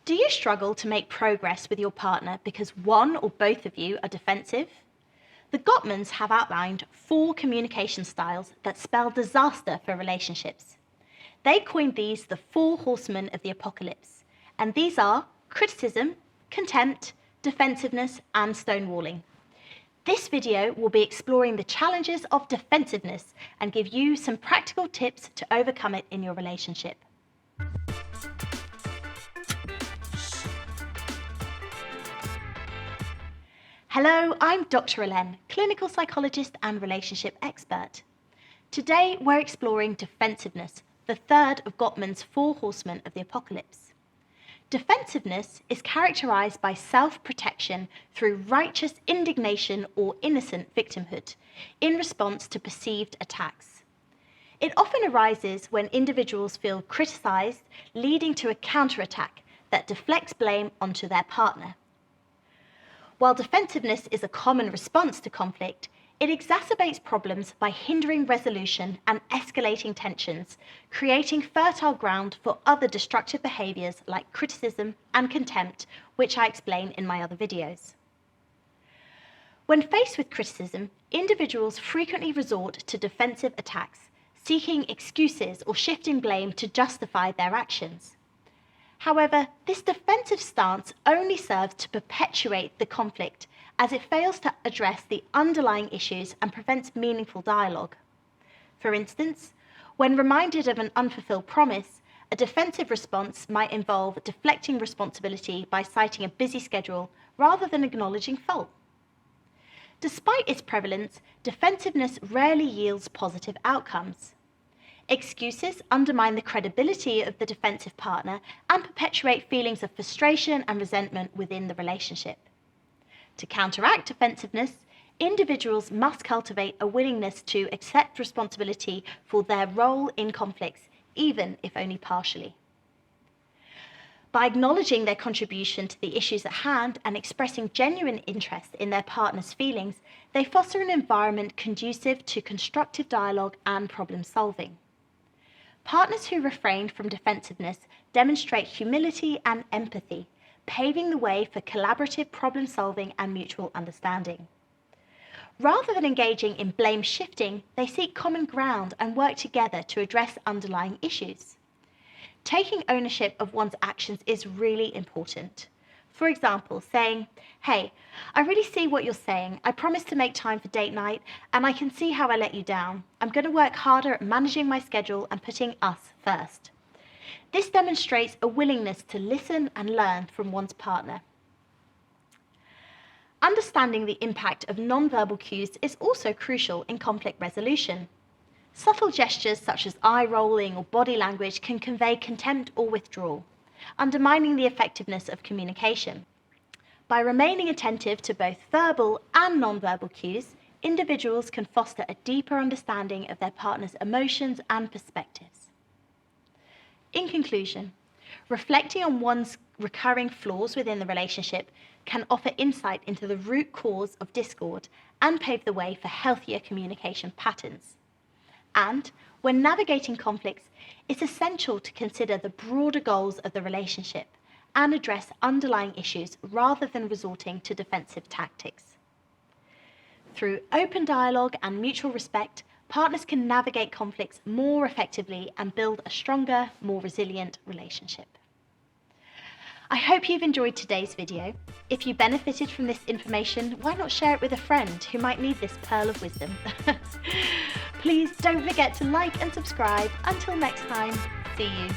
Do you struggle to make progress with your partner because one or both of you are defensive? The Gottmans have outlined 4 communication styles that spell disaster for relationships. They coined these the 4 horsemen of the apocalypse, and these are criticism, contempt, defensiveness, and stonewalling. This video will be exploring the challenges of defensiveness and give you some practical tips to overcome it in your relationship. Hello, I'm Dr. Elen, clinical psychologist and relationship expert. Today we're exploring defensiveness, the third of Gottman's 4 horsemen of the apocalypse. Defensiveness is characterized by self-protection through righteous indignation or innocent victimhood in response to perceived attacks. It often arises when individuals feel criticized, leading to a counterattack that deflects blame onto their partner. While defensiveness is a common response to conflict, it exacerbates problems by hindering resolution and escalating tensions, creating fertile ground for other destructive behaviours like criticism and contempt, which I explain in my other videos. When faced with criticism, individuals frequently resort to defensive attacks, seeking excuses or shifting blame to justify their actions. However, this defensive stance only serves to perpetuate the conflict as it fails to address the underlying issues and prevents meaningful dialogue. For instance, when reminded of an unfulfilled promise, a defensive response might involve deflecting responsibility by citing a busy schedule rather than acknowledging fault. Despite its prevalence, defensiveness rarely yields positive outcomes. Excuses undermine the credibility of the defensive partner and perpetuate feelings of frustration and resentment within the relationship. To counteract defensiveness, individuals must cultivate a willingness to accept responsibility for their role in conflicts, even if only partially. By acknowledging their contribution to the issues at hand and expressing genuine interest in their partner's feelings, they foster an environment conducive to constructive dialogue and problem solving. Partners who refrain from defensiveness demonstrate humility and empathy, paving the way for collaborative problem solving and mutual understanding. Rather than engaging in blame shifting, they seek common ground and work together to address underlying issues. Taking ownership of one's actions is really important. For example, saying, "Hey, I really see what you're saying. I promised to make time for date night, and I can see how I let you down. I'm going to work harder at managing my schedule and putting us first." This demonstrates a willingness to listen and learn from one's partner. Understanding the impact of non-verbal cues is also crucial in conflict resolution. Subtle gestures such as eye rolling or body language can convey contempt or withdrawal, undermining the effectiveness of communication. By remaining attentive to both verbal and non-verbal cues, individuals can foster a deeper understanding of their partner's emotions and perspectives. In conclusion, reflecting on one's recurring flaws within the relationship can offer insight into the root cause of discord and pave the way for healthier communication patterns. And when navigating conflicts, it's essential to consider the broader goals of the relationship and address underlying issues rather than resorting to defensive tactics. Through open dialogue and mutual respect, partners can navigate conflicts more effectively and build a stronger, more resilient relationship. I hope you've enjoyed today's video. If you benefited from this information, why not share it with a friend who might need this pearl of wisdom? Please don't forget to like and subscribe. Until next time, see you.